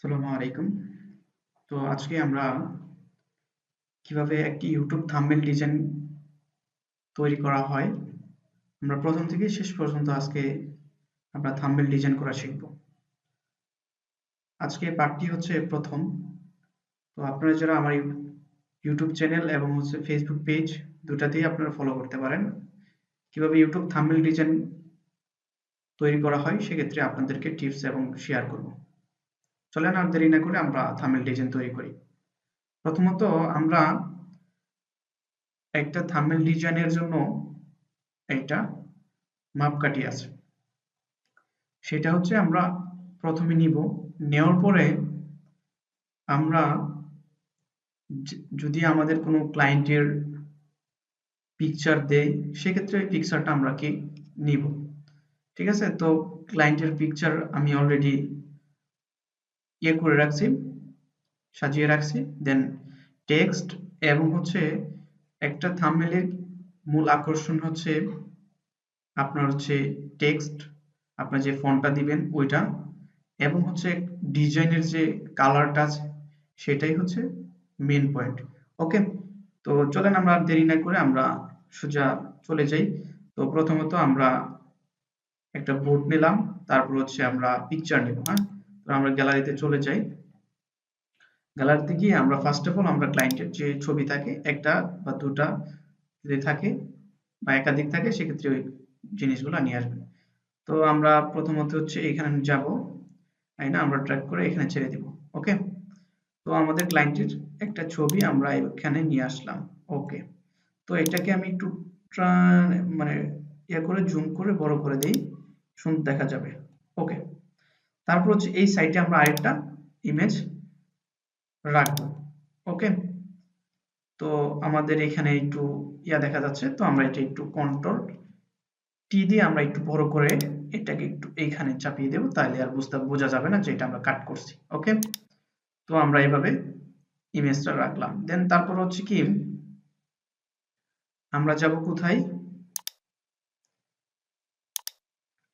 আসসালামু আলাইকুম। তো আজকে আমরা কিভাবে একটি ইউটিউব থাম্বনেল ডিজাইন তৈরি করা হয়, আমরা প্রথম থেকে শেষ পর্যন্ত আজকে আমরা থাম্বনেল ডিজাইন করা শিখব। আজকে পার্টটি হচ্ছে প্রথম। তো আপনারা যারা আমার ইউটিউব চ্যানেল এবং ফেসবুক পেজ দুটাতেই আপনারা ফলো করতে পারেন। কিভাবে ইউটিউব থাম্বনেল ডিজাইন তৈরি করা হয় সেক্ষেত্রে আপনাদেরকে টিপস এবং শেয়ার করব। চলেন আর দেরি না করে আমরা থাম্বনেল ডিজাইন তৈরি করি। প্রথমত আমরা একটা থাম্বনেল ডিজাইনের জন্য একটা মাপকাঠি আছে, সেটা হচ্ছে আমরা প্রথমে নিব। নেওয়ার পরে আমরা যদি আমাদের কোনো ক্লায়েন্টের পিকচার দেয় সেক্ষেত্রে ওই পিকচারটা আমরা কি নিব। ঠিক আছে, তো ক্লায়েন্টের পিকচার আমি অলরেডি করে রাখছি, সাজিয়ে রাখছি। দেন টেক্সট এবং একটা থাম্বনেলের মূল আকর্ষণ হচ্ছে আপনার টেক্সট, আপনার যে ফন্টটা দিবেন ওইটা, এবং ডিজাইনের যে কালারটা আছে সেটাই হচ্ছে মেন পয়েন্ট। ওকে, তো চলেন আমরা আর দেরি না করে আমরা সোজা চলে যাই। তো প্রথমত আমরা একটা বোর্ড নিলাম, তারপর আমরা পিকচার নেব। হ্যাঁ, তো আমরা গ্যালারিতে চলে যাই। গ্যালারিতে গিয়ে আমরা ফার্স্ট অফ অল আমরা ক্লায়েন্টের যে ছবি থাকে একটা বা দুটা যদি থাকে বা একাধিক থাকে সেক্ষেত্রে ওই জিনিসগুলো নিয়ে আসবেন। তো আমরা প্রথমত এখানে যাব, তাই না, আমরা ড্র্যাগ করে এখানে ছেড়ে দিব। ওকে, তো আমাদের ক্লায়েন্টের একটা ছবি আমরা এখানে নিয়ে আসলাম। ওকে, তো এটাকে আমি একটু মানে করে জুম করে বড় করে দেই, সুন্দর দেখা যাবে। ওকে, তারপর এই সাইডে আমরা আরেকটা ইমেজ রাখবো। ওকে, তো আমাদের এখানে একটু দেখা যাচ্ছে, তো আমরা এটা একটু কন্ট্রোল টি দিয়ে আমরা একটু বড় করে এটাকে একটু এইখানে চাপিয়ে দেব, তাহলে আর বোঝা যাবে না যে এটা আমরা কাট করছি। ওকে, তো আমরা এইভাবে ইমেজটা রাখলাম। দেন তারপর কি আমরা যাব কোথায়,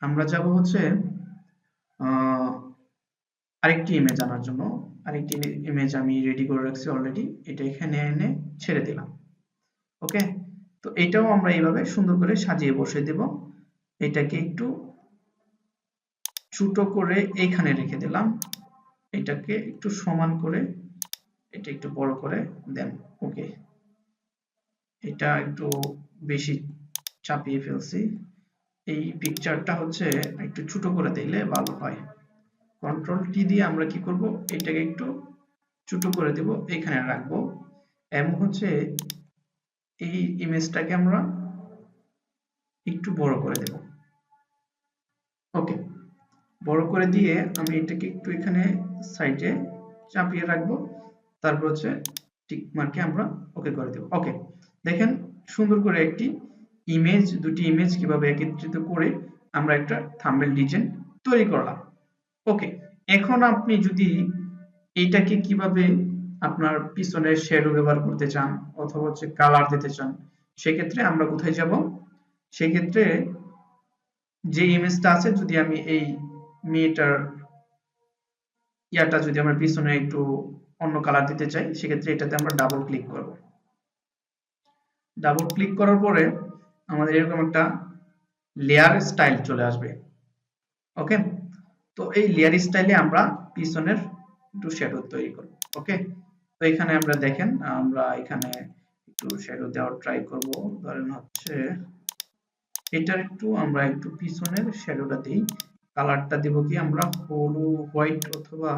আমরা যাব আরেকটি ইমেজ আনার জন্য। আরেকটি ইমেজ আমি রেডি করে রাখছি অলরেডি, এটা এখানে এনে ছেড়ে দিলাম। ওকে, তো এটাও আমরা এইভাবে সুন্দর করে সাজিয়ে বসিয়ে দেব। এটাকে একটু ছোট করে এইখানে রেখে দিলাম, এটাকে একটু সমান করে এটা একটু বড় করে দেন। ওকে, এটা একটু বেশি চাপিয়ে ফেলছি, এই পিকচারটা একটু ছোট করে দিলে ভালো হয়। কন্ট্রোল টি দিয়ে আমরা কি করব, এটাকে একটু ছোট করে দেব, এখানে রাখবো, এবং এই ইমেজটাকে আমরা একটু বড় করে দেব। ওকে, বড় করে দিয়ে আমি এটাকে একটু এখানে সাইডে চাপিয়ে রাখবো, তারপর টিক মার্কে আমরা ওকে করে দেব। ওকে, দেখেন সুন্দর করে একটি ইমেজ, দুটি ইমেজ কিভাবে একত্রিত করে আমরা একটা থাম্বনেল ডিজাইন তৈরি করলাম। ওকে, এখন আপনি যদি এইটাকে কিভাবে আপনার পিছনের শ্যাডো ব্যবহার করতে চান অথবা কালার দিতে চান, সেক্ষেত্রে আমরা কোথায় যাব, সেক্ষেত্রে যে ইমেজটা আছে, যদি আমি এই মেয়েটার যদি আমরা পিছনে একটু অন্য কালার দিতে চাই, সেক্ষেত্রে এটাতে আমরা ডাবল ক্লিক করব। ডাবল ক্লিক করার পরে আমাদের এরকম একটা লেয়ার স্টাইল চলে আসবে। ওকে, তো এই লেয়ার স্টাইলে আমরা পিছনের একটু শ্যাডো তৈরি করব। ওকে, তো এখানে আমরা দেখেন, আমরা এখানে একটু শ্যাডো দেওয়ার ট্রাই করব। ধরেন এটার আমরা একটু পিছনের শ্যাডোটা দেই। কালারটা দেব কি আমরা হলুদ, হোয়াইট অথবা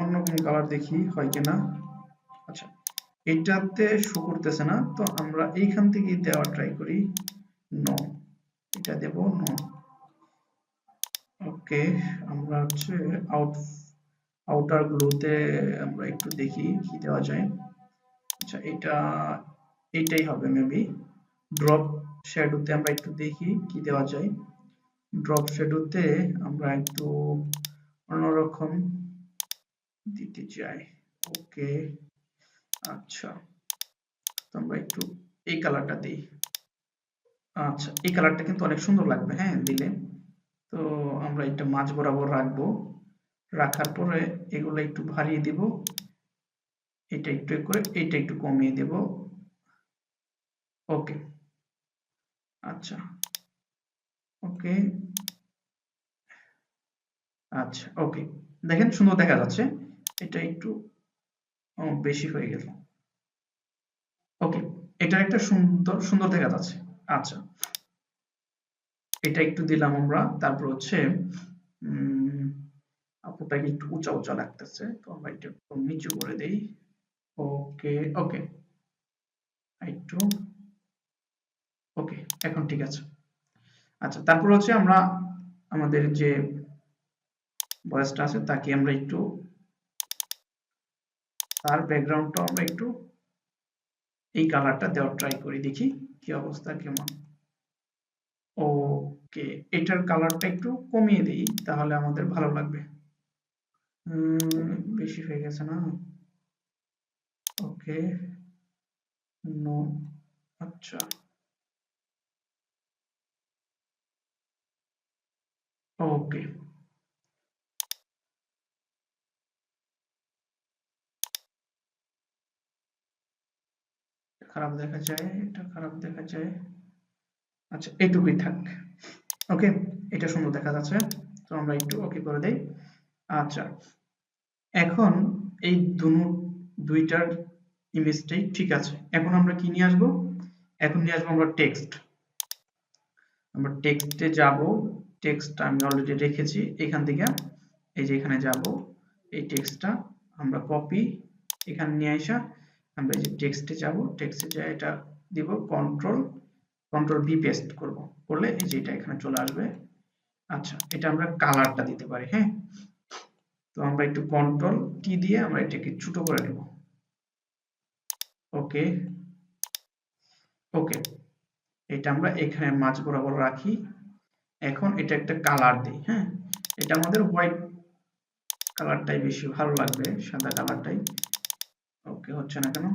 অন্য কোন কালার দেখি হয় কিনা। আচ্ছা, এটাতে শো করতেছে না, তো আমরা এইখান থেকে দেওয়ার ট্রাই করি। নো, এটা দেব নো। ওকে, আমরা আউটার গ্লোতে আমরা একটু দেখি কি দেওয়া যায়। আচ্ছা, এইটাই হবে মেবি। ড্রপ শ্যাডোতে আমরা একটু দেখি কি দেওয়া যায়। ড্রপ শ্যাডোতে আমরা একটু অন্যরকম দিতে চাই। ওকে, আচ্ছা, তো আমরা একটু এই কালারটা দিই। আচ্ছা, এই কালারটা কিন্তু অনেক সুন্দর লাগবে, হ্যাঁ, দিলে। তো আমরা এটা মাঝ বরাবর রাখবো, রাখার পরে এগুলো একটু বাড়িয়ে দিব, এটা একটু করে এটা একটু কমিয়ে দেব। ওকে, আচ্ছা, ওকে, আচ্ছা, ওকে, দেখেন সুন্দর দেখা যাচ্ছে। এটা একটু বেশি হয়ে গেল। ওকে, এটা একটা সুন্দর সুন্দর দেখা যাচ্ছে। আচ্ছা, এটা একটু দিলাম আমরা। তারপর হচ্ছে আপুটাকে একটু উঁচা উঁচা লাগতেছে, তো আমরা এটা একটু নিচু করে দেই। ওকে, ওকে, একটু, ওকে, এখন ঠিক আছে। আচ্ছা, তারপর হচ্ছে আমরা আমাদের যে ভয়েসটা আছে তাকে আমরা একটু, তার ব্যাকগ্রাউন্ডটা আমরা একটু এই কালারটা দেওয়ার ট্রাই করি, দেখি কি অবস্থা কেমন। ওকে, এটার কালারটা একটু কমিয়ে দিই, তাহলে আমাদের ভালো লাগবে। বেশি হয়ে গেছে না? ওকে, নো, আচ্ছা, ওকে, খারাপ দেখা যায়, এটা খারাপ দেখা যায়। আচ্ছা, এইটুকুই থাক। ওকে, এটা সুন্দর দেখা যাচ্ছে, তো আমরা একটু ওকে করে দেই। আচ্ছা, এখন এই দুইটার ইমেজটাই ঠিক আছে। এখন আমরা কি নিয়ে আসবো? এখন নিয়ে আসবো আমরা টেক্সট। আমরা টেক্সটে যাব, টেক্সটটা আমি অলরেডি রেখেছি। এখান থেকে এই যে এখানে যাব, এই টেক্সটটা আমরা কপি এখানে নিয়ে আসা, আমরা এই যে টেক্সটে যাব, টেক্সটে যা এটা দিব, কন্ট্রোল বি পেস্ট করব, করলে এই যে এটা এখানে চলে আসবে। আচ্ছা, এটা আমরা কালারটা দিতে পারি, হ্যাঁ। তো আমরা একটু কন্ট্রোল টি দিয়ে আমরা এটাকে ছোট করে নেব। ওকে, ওকে, এটা আমরা এখানে মাঝ বরাবর রাখি। এখন এটা একটা কালার দিই, হ্যাঁ। এটা আমাদের হোয়াইট কালারটাই বেশি ভালো লাগবে, সাদা কালারটাই। ওকে, হচ্ছে না কেন?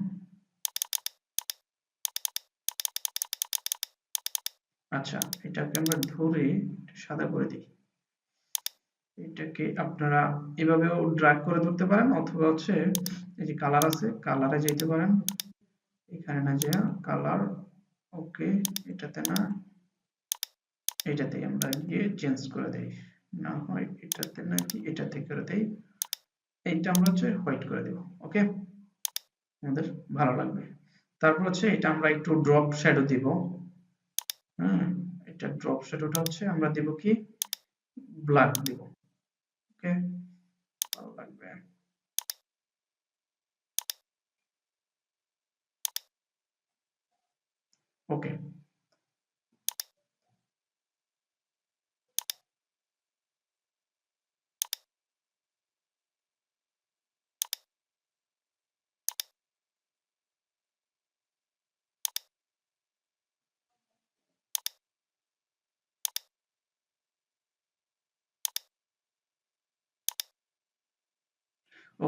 আচ্ছা, এটাকে আমরা ধরে সাদা করে দিই। এটাকে আপনারা এভাবেও ড্র্যাগ করে ধরতে পারেন, অথবা হচ্ছে এই যে কালার আছে, কালারে যেতে পারেন, এখানে না যা কালার, ওকে, এটাতে না, এটাতে আমরা গিয়ে চেঞ্জ করে দেই, না হয় এটাতে নাকি এটাতে করে দেই, এইটা আমরা হচ্ছে হোয়াইট করে দেব। ওকে, আমাদের ভালো লাগবে। তারপর হচ্ছে এটা আমরা একটু ড্রপ শ্যাডো দিব। হ্যাঁ, এটা ড্রপ শ্যাডোটা হচ্ছে আমরা দেব কি, ব্ল্যাক দিব। ওকে, ভালো লাগবে। ওকে,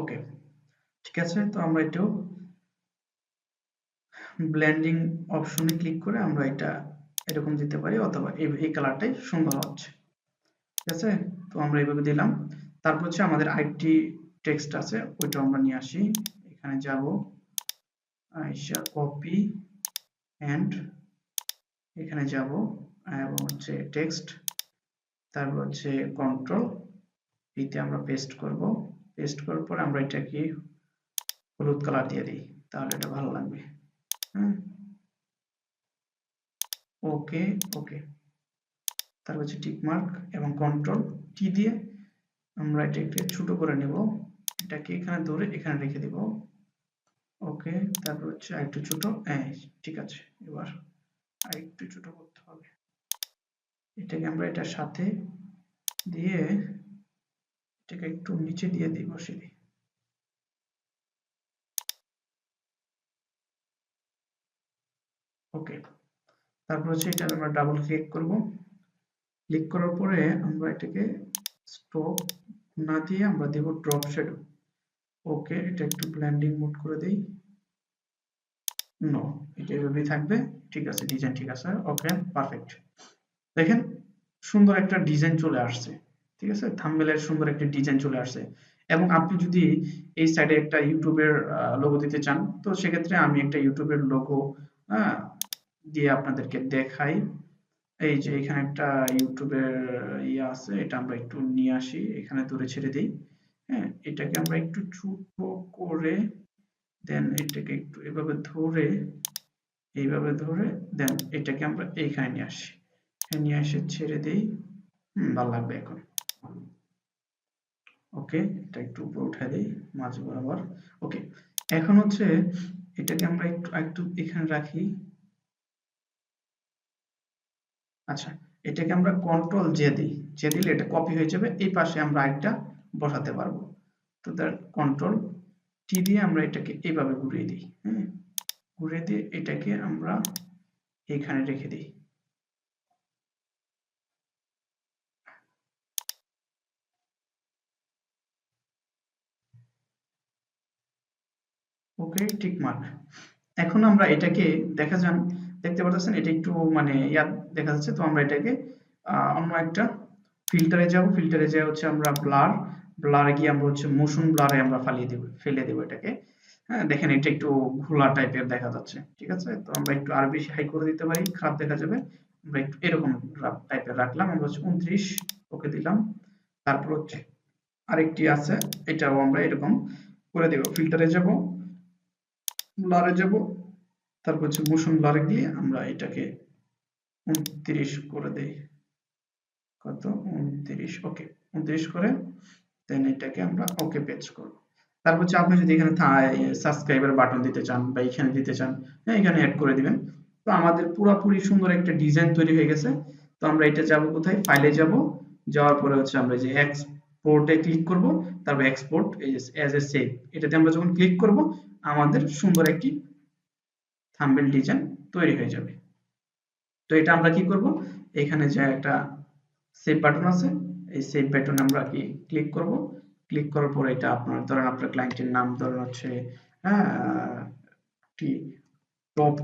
ওকে, ঠিক আছে। তো আমরা একটু ব্লেন্ডিং অপশনে ক্লিক করে আমরা এটা এরকম দিতে পারি, অথবা এই কালারটাই সুন্দর হচ্ছে। ঠিক আছে, তো আমরা এইভাবে দিলাম। তারপর হচ্ছে আমাদের আরেকটি টেক্সট আছে, ওইটা আমরা নিয়ে আসি। এখানে যাব, আইসা কপি এন্ড এখানে যাব, এবং হচ্ছে টেক্সট, তারপর হচ্ছে কন্ট্রোল এতে আমরা পেস্ট করব। পেস্ট করার পর আমরা এটাকে হলুদ কালার দিয়ে দিই, তাহলে এটা ভালো লাগবে। হ্যাঁ, ওকে, ওকে, তারপর হচ্ছে টিক মার্ক এবং কন্ট্রোল টি দিয়ে আমরা এটাকে ছোট করে নেব, এটাকে এখানে ধরে এখানে রেখে দেব। ওকে, তারপর হচ্ছে আরেকটু ছোট, ঠিক আছে। এবার আরেকটু ছোট করতে হবে, এটাকে আমরা এটার সাথে দিয়ে এটাকে একটু নিচে দিয়ে দিই, বসিয়ে দিই। ওকে, তারপর হচ্ছে এটা আমরা ডাবল ক্লিক করব। ক্লিক করার পরে আমরা এটাকে স্টপ না দিয়ে আমরা দেব ড্রপ শ্যাডো। ওকে, এটা একটু ব্লেন্ডিং মোড করে দেই। নো, এটা এভাবেই থাকবে। ঠিক আছে, ডিজাইন ঠিক আছে। ওকে, পারফেক্ট। দেখেন সুন্দর একটা ডিজাইন চলে আসছে। ঠিক আছে, থাম্বনেলের সুন্দর একটা ডিজাইন চলে আসছে। এবং আপনি যদি এই সাইডে একটা ইউটিউবের লোগো দিতে চান, তো সেক্ষেত্রে আমি একটা ইউটিউবের লোগো দিয়ে আপনাদেরকে দেখাই। এই যে এখানে একটা ইউটিউবের ইয়ে আছে, এটা আমরা একটু নিয়ে আসি, এখানে ধরে ছেড়ে দিই। হ্যাঁ, এটাকে আমরা একটু ছোট করে দেন এটাকে একটু এভাবে ধরে, এইভাবে ধরে দেন এটাকে আমরা এইখানে নিয়ে আসি, নিয়ে এসে ছেড়ে দিই। ভালো লাগবে এখন। ওকে, এটা একটু উপরে উঠাই দিই মাঝ বরাবর। ওকে, এখন হচ্ছে এটাকে আমরা একটু একটু এখানে রাখি। আচ্ছা, এটাকে আমরা কন্ট্রোল জে দিই, জে দিলে এটা কপি হয়ে যাবে, এই পাশে আমরা আরেকটা বসাতে পারবো। তো তার কন্ট্রোল টি দিয়ে আমরা এটাকে এইভাবে ঘুরিয়ে দিই। হ্যাঁ, ঘুরিয়ে দিয়ে এটাকে আমরা এখানে রেখে দিই। ওকে, টিক মার্ক। এখন আমরা এটাকে দেখতে পাচ্ছেন এটা একটু মানে দেখা যাচ্ছে। তো আমরা এটাকে অন্য একটা ফিল্টারে যাব, ফিল্টারে যাই হচ্ছে আমরা ব্লারে গিয়ে আমরা হচ্ছে মোশন ব্লারে আমরা ফেলে দেব এটাকে। হ্যাঁ, দেখেন এটা একটু ঘোলা টাইপের দেখা যাচ্ছে। ঠিক আছে, তো আমরা একটু আরো বেশি হাই করে দিতে পারি, খারাপ দেখা যাবে। আমরা একটু এরকম টাইপের রাখলাম, আমরা হচ্ছে 29 ওকে দিলাম। তারপর হচ্ছে আরেকটি আছে, এটাও আমরা এরকম করে দেব। ফিল্টারে যাব, ব্লারে যাব, তারপর হচ্ছে মোশন ব্লারে গিয়ে আমরা এটাকে 29 করে দেই। কত? 29। ওকে, 29 করে দেন এটাকে আমরা ওকে পেজ করব। তারপর হচ্ছে আপনি যদি এখানে সাবস্ক্রাইবার বাটন দিতে চান বা এখানে দিতে চান, হ্যাঁ, এখানে অ্যাড করে দিবেন। তো আমাদের পুরোপুরি সুন্দর একটা ডিজাইন তৈরি হয়ে গেছে। তো আমরা এটা যাব কোথায়? ফাইলে যাব, যাওয়ার পরে হচ্ছে আমরা যে এক্সপোর্টে ক্লিক করব, তারপর এক্সপোর্ট এজ এ সেভ, এটাতে আমরা যখন ক্লিক করব আমাদের সুন্দর একটি থাম্বনেল ডিজাইন তৈরি হয়ে যাবে। তো এটা আমরা কি করব? এখানে যে একটা সেভ বাটন আছে, এই সেভ বাটনে আমরা কি ক্লিক করব। ক্লিক করার পরে এটা আপনার ক্লায়েন্টের নাম ধরেন হচ্ছে হ্যাঁ কি টপ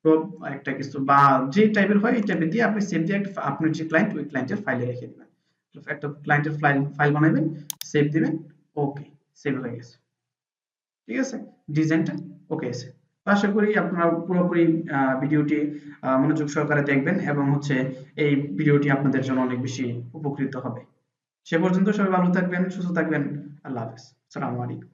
টপ একটা কিছু বা যে টাইপের হয় এই টাইপের দিয়ে আপনি সেভ দিয়ে আপনার যে ক্লায়েন্ট ওই ক্লায়েন্টের ফাইলে রেখে দিবেন। একটা ক্লায়েন্টের ফাইল বানাবেন, সেভ দিবেন। ওকে, সেভ হয়ে গেছে। ঠিক আছে, ডিজাইনটা ওকে আছে। তো আশা করি আপনারা পুরোপুরি ভিডিওটি মনোযোগ সহকারে দেখবেন এবং হচ্ছে এই ভিডিওটি আপনাদের জন্য অনেক বেশি উপকৃত হবে। সে পর্যন্ত সবাই ভালো থাকবেন, সুস্থ থাকবেন। আল্লাহ হাফেজ। আসসালামু আলাইকুম।